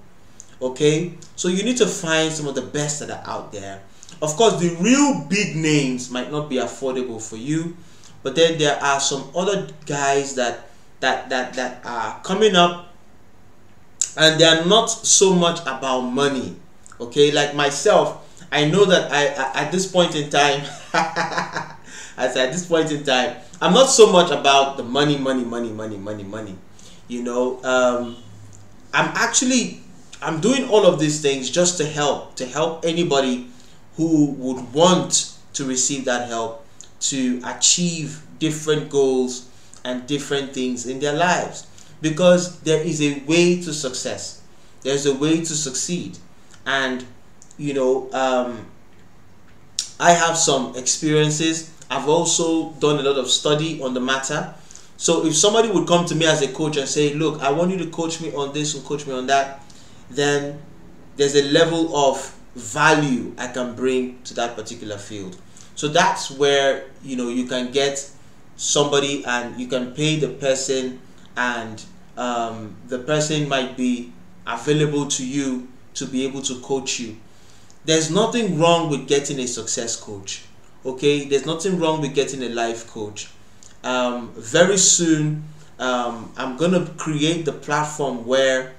Okay, so you need to find some of the best that are out there. Of course, the real big names might not be affordable for you, but then there are some other guys that are coming up, and they are not so much about money. Okay, like myself, I know that I at this point in time I'm not so much about the money. I'm doing all of these things just to help anybody who would want to receive that help to achieve different goals and different things in their lives, because there is a way to success. There's a way to succeed. And I have some experiences. I've also done a lot of study on the matter. So if somebody would come to me as a coach and say, look, I want you to coach me on this and coach me on that, then there's a level of value I can bring to that particular field. So that's where you can get somebody and you can pay the person, and the person might be available to you to be able to coach you. There's nothing wrong with getting a success coach. Okay, there's nothing wrong with getting a life coach. Very soon I'm gonna create the platform where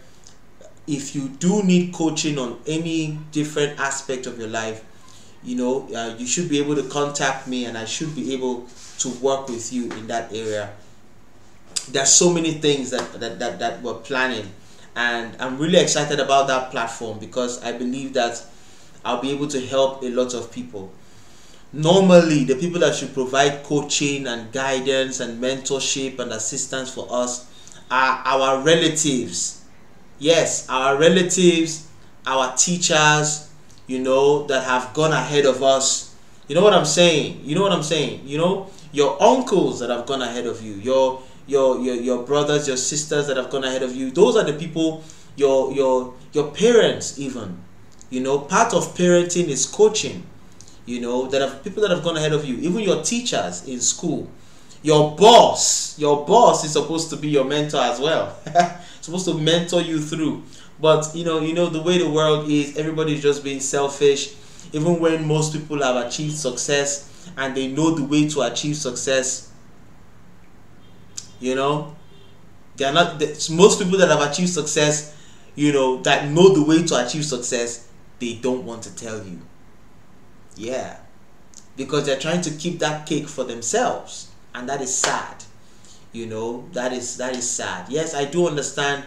if you do need coaching on any different aspect of your life, you should be able to contact me, and I should be able to work with you in that area. There's so many things that we're planning, and I'm really excited about that platform because I believe that I'll be able to help a lot of people. Normally, the people that should provide coaching and guidance and mentorship and assistance for us are our relatives. Yes, our relatives, our teachers, that have gone ahead of us. You know what I'm saying? Your uncles that have gone ahead of you, your brothers, your sisters that have gone ahead of you. Those are the people, your parents even. Part of parenting is coaching. That have people that have gone ahead of you, even your teachers in school. Your boss is supposed to be your mentor as well. Supposed to mentor you through. But the way the world is, everybody's just being selfish. Even when most people have achieved success and they know the way to achieve success, they are not. Most people that have achieved success, that know the way to achieve success, they don't want to tell you. Yeah, because they're trying to keep that cake for themselves, and that is sad. That is sad. Yes, I do understand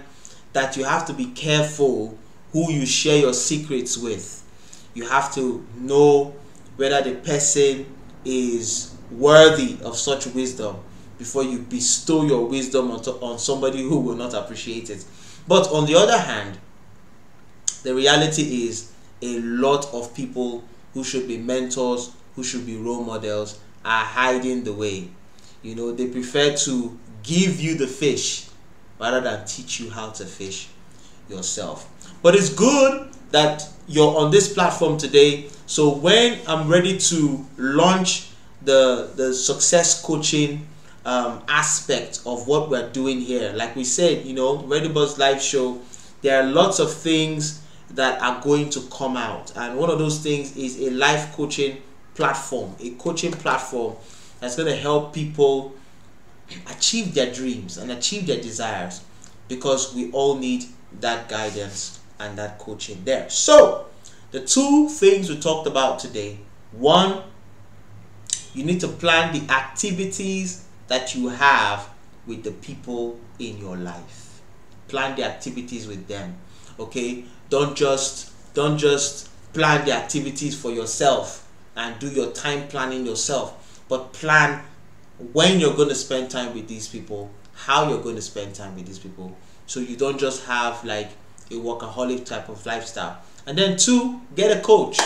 that you have to be careful who you share your secrets with. You have to know whether the person is worthy of such wisdom before you bestow your wisdom on somebody who will not appreciate it. But on the other hand, the reality is a lot of people who should be mentors, who should be role models, are hiding the way. They prefer to give you the fish rather than teach you how to fish yourself. But it's good that you're on this platform today. So when I'm ready to launch the success coaching aspect of what we're doing here, like we said, Ready Buzz live show, there are lots of things that are going to come out, and one of those things is a life coaching platform, a coaching platform that's going to help people achieve their dreams and achieve their desires, because we all need that guidance and that coaching there. So the two things we talked about today: one, you need to plan the activities that you have with the people in your life. Plan the activities with them. Okay, don't just plan the activities for yourself and do your time planning yourself, but plan when you're going to spend time with these people, how you're going to spend time with these people, so you don't just have like a workaholic type of lifestyle. And then two, get a coach.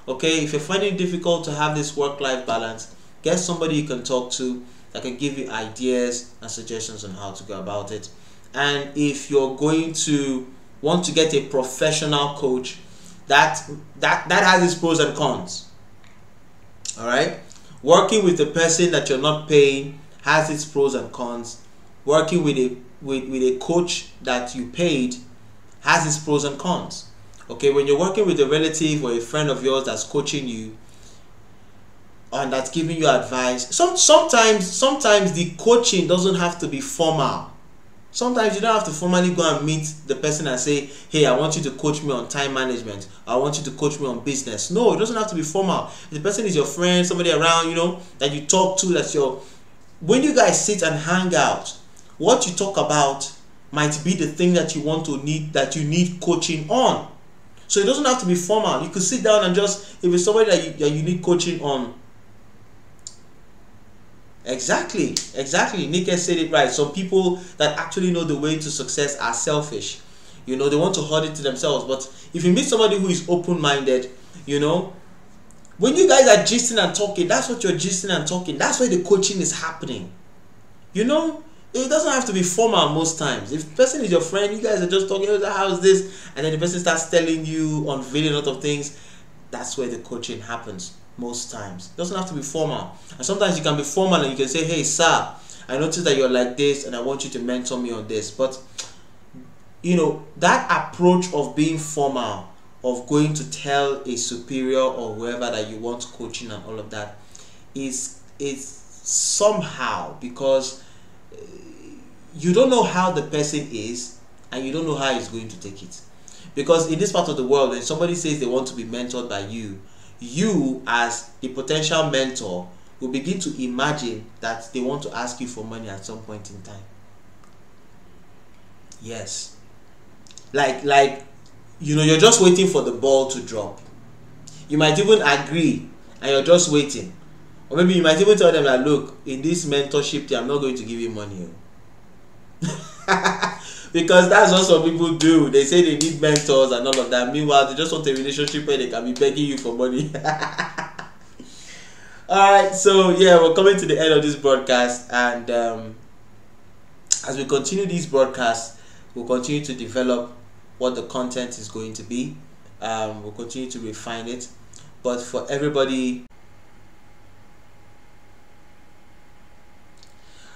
Okay, if you're finding it difficult to have this work-life balance, get somebody you can talk to that can give you ideas and suggestions on how to go about it. And if you're going to want to get a professional coach, that has its pros and cons. All right, working with a person that you're not paying has its pros and cons. Working with a coach that you paid has its pros and cons. Okay, when you're working with a relative or a friend of yours that's coaching you and that's giving you advice, sometimes the coaching doesn't have to be formal. Sometimes you don't have to formally go and meet the person and say, hey, I want you to coach me on time management. I want you to coach me on business. No, it doesn't have to be formal. If the person is your friend, somebody around, that you talk to, when you guys sit and hang out, what you talk about might be the thing that you need coaching on. So it doesn't have to be formal. You could sit down and if it's somebody that you need coaching on. Exactly. Nika said it right. Some people that actually know the way to success are selfish. They want to hold it to themselves. But if you meet somebody who is open-minded, when you guys are gisting and talking, that's what you're gisting and talking. That's where the coaching is happening. It doesn't have to be formal most times. If the person is your friend, you guys are just talking, how's this? And then the person starts telling you, unveiling a lot of things. That's where the coaching happens most times. It doesn't have to be formal. And sometimes you can be formal and you can say, hey, sir, I noticed that you're like this and I want you to mentor me on this. But, that approach of being formal, of going to tell a superior or whoever that you want coaching and all of that, is somehow, because you don't know how the person is and you don't know how he's going to take it. Because in this part of the world, when somebody says they want to be mentored by you as the potential mentor will begin to imagine that they want to ask you for money at some point in time. Yes. Like you're just waiting for the ball to drop. You might even agree and you're just waiting. Or maybe you might even tell them that, look, in this mentorship thing, I'm not going to give you money. Because that's what some people do. They say they need mentors and all of that. Meanwhile, they just want a relationship where they can be begging you for money. Alright, so yeah, we're coming to the end of this broadcast, and as we continue these broadcasts, we'll continue to develop what the content is going to be. We'll continue to refine it. But for everybody,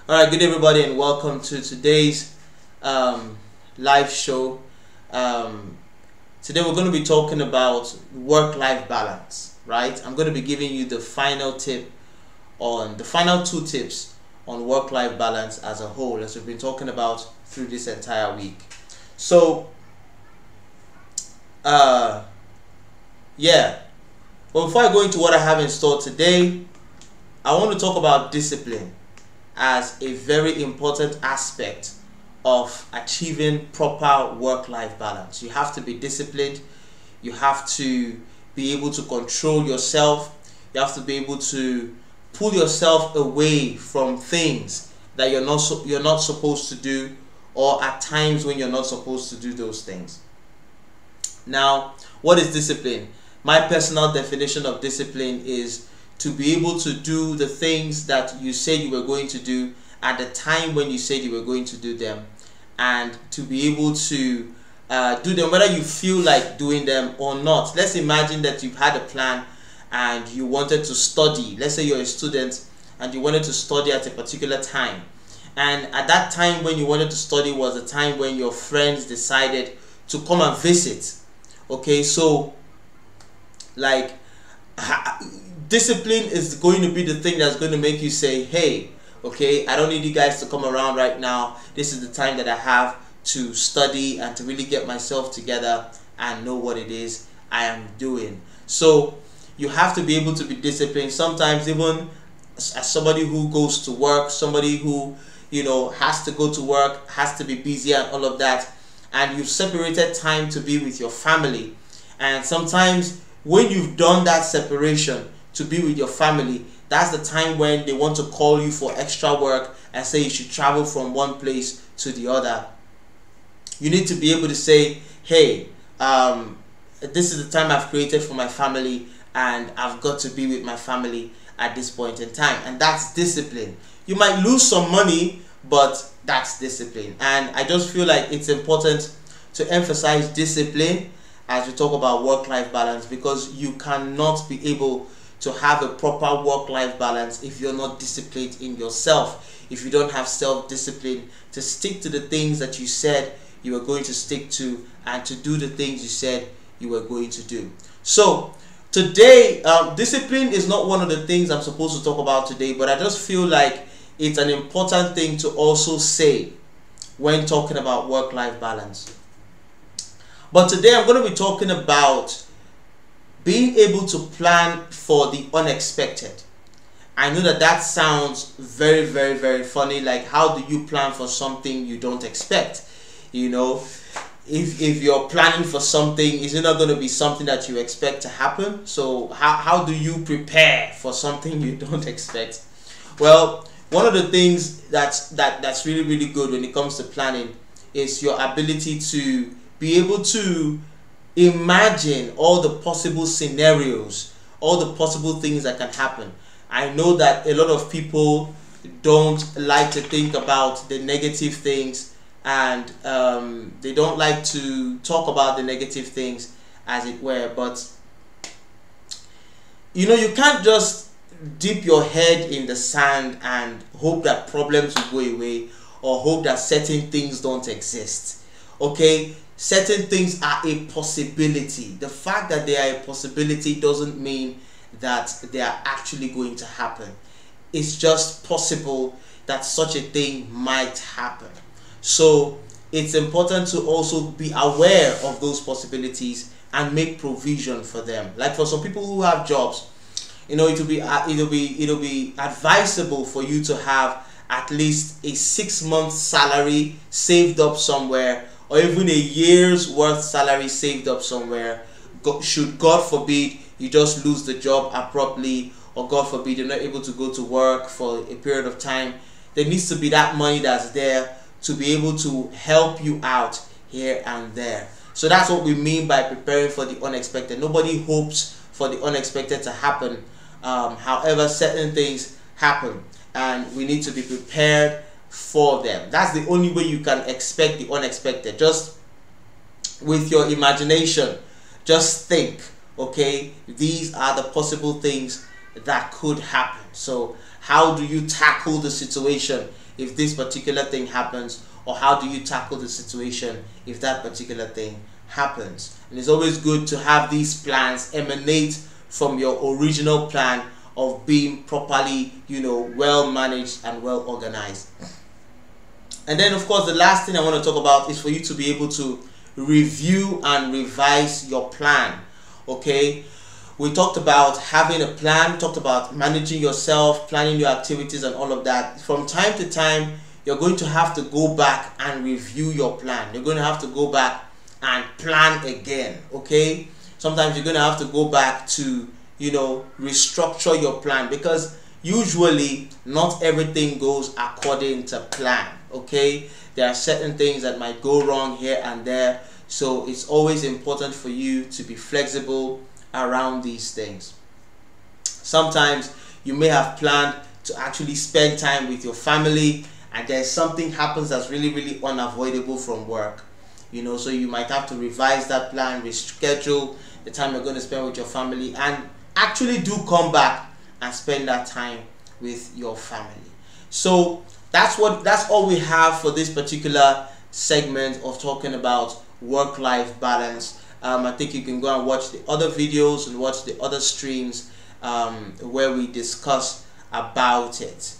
alright, good day everybody, and welcome to today's live show. Today we're going to be talking about work-life balance, right? I'm going to be giving you the final two tips on work-life balance as a whole, as we've been talking about through this entire week. So Yeah. But before I go into what I have in store today, I want to talk about discipline as a very important aspect of achieving proper work-life balance. You have to be disciplined. You have to be able to control yourself. You have to be able to pull yourself away from things that you're not supposed to do, or at times when you're not supposed to do those things. Now, what is discipline? My personal definition of discipline is to be able to do the things that you said you were going to do at the time when you said you were going to do them, and to be able to do them whether you feel like doing them or not. Let's imagine that you've had a plan and you wanted to study. Let's say you're a student and you wanted to study at a particular time, and at that time when you wanted to study was a time when your friends decided to come and visit. Okay, so like discipline is going to be the thing that's going to make you say, hey, okay, I don't need you guys to come around right now. This is the time that I have to study and to really get myself together and know what it is I am doing. So you have to be able to be disciplined. Sometimes even as somebody who goes to work, somebody who, you know, has to go to work, has to be busy and all of that, and you've separated time to be with your family. And sometimes when you've done that separation to be with your family, that's the time when they want to call you for extra work and say you should travel from one place to the other. You need to be able to say, hey, this is the time I've created for my family, and I've got to be with my family at this point in time. And that's discipline. You might lose some money, but that's discipline. And I just feel like it's important to emphasize discipline as we talk about work-life balance, because you cannot be able to have a proper work-life balance if you're not disciplined in yourself, if you don't have self-discipline to stick to the things that you said you were going to stick to, and to do the things you said you were going to do. So today, discipline is not one of the things I'm supposed to talk about today, but I just feel like it's an important thing to also say when talking about work-life balance. But today I'm going to be talking about being able to plan for the unexpected. I know that that sounds very, very, very funny. Like, how do you plan for something you don't expect? You know, if you're planning for something, is it not going to be something that you expect to happen? So how do you prepare for something you don't expect? Well, one of the things that's really, really good when it comes to planning is your ability to be able to imagine all the possible scenarios, all the possible things that can happen. I know that a lot of people don't like to think about the negative things, and they don't like to talk about the negative things, as it were. But you know, you can't just dip your head in the sand and hope that problems will go away, or hope that certain things don't exist. Okay, certain things are a possibility. The fact that they are a possibility doesn't mean that they are actually going to happen. It's just possible that such a thing might happen. So it's important to also be aware of those possibilities and make provision for them. Like for some people who have jobs, you know, it'll be advisable for you to have at least a 6-month salary saved up somewhere, or even a year's worth salary saved up somewhere. Should, God forbid, you just lose the job abruptly, or God forbid you're not able to go to work for a period of time, there needs to be that money that's there to be able to help you out here and there. So that's what we mean by preparing for the unexpected. Nobody hopes for the unexpected to happen. However, certain things happen, and we need to be prepared for them. That's the only way you can expect the unexpected. Just with your imagination, just think, okay, these are the possible things that could happen. So how do you tackle the situation if this particular thing happens, or how do you tackle the situation if that particular thing happens? And it's always good to have these plans emanate from your original plan of being properly, you know, well managed and well organized. And then of course the last thing I want to talk about is for you to be able to review and revise your plan. Okay, we talked about having a plan, talked about managing yourself, planning your activities and all of that. From time to time, you're going to have to go back and review your plan. You're going to have to go back and plan again. Okay, sometimes you're going to have to go back to, you know, restructure your plan, because usually not everything goes according to plan. Okay, there are certain things that might go wrong here and there, so it's always important for you to be flexible around these things. Sometimes you may have planned to actually spend time with your family, and there's something happens that's really unavoidable from work, you know, so you might have to revise that plan, reschedule the time you're going to spend with your family, and actually do come back and spend that time with your family. So that's all we have for this particular segment of talking about work-life balance. I think you can go and watch the other videos and watch the other streams where we discuss about it.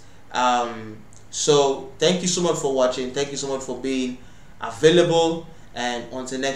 So thank you so much for watching. Thank you so much for being available, and until next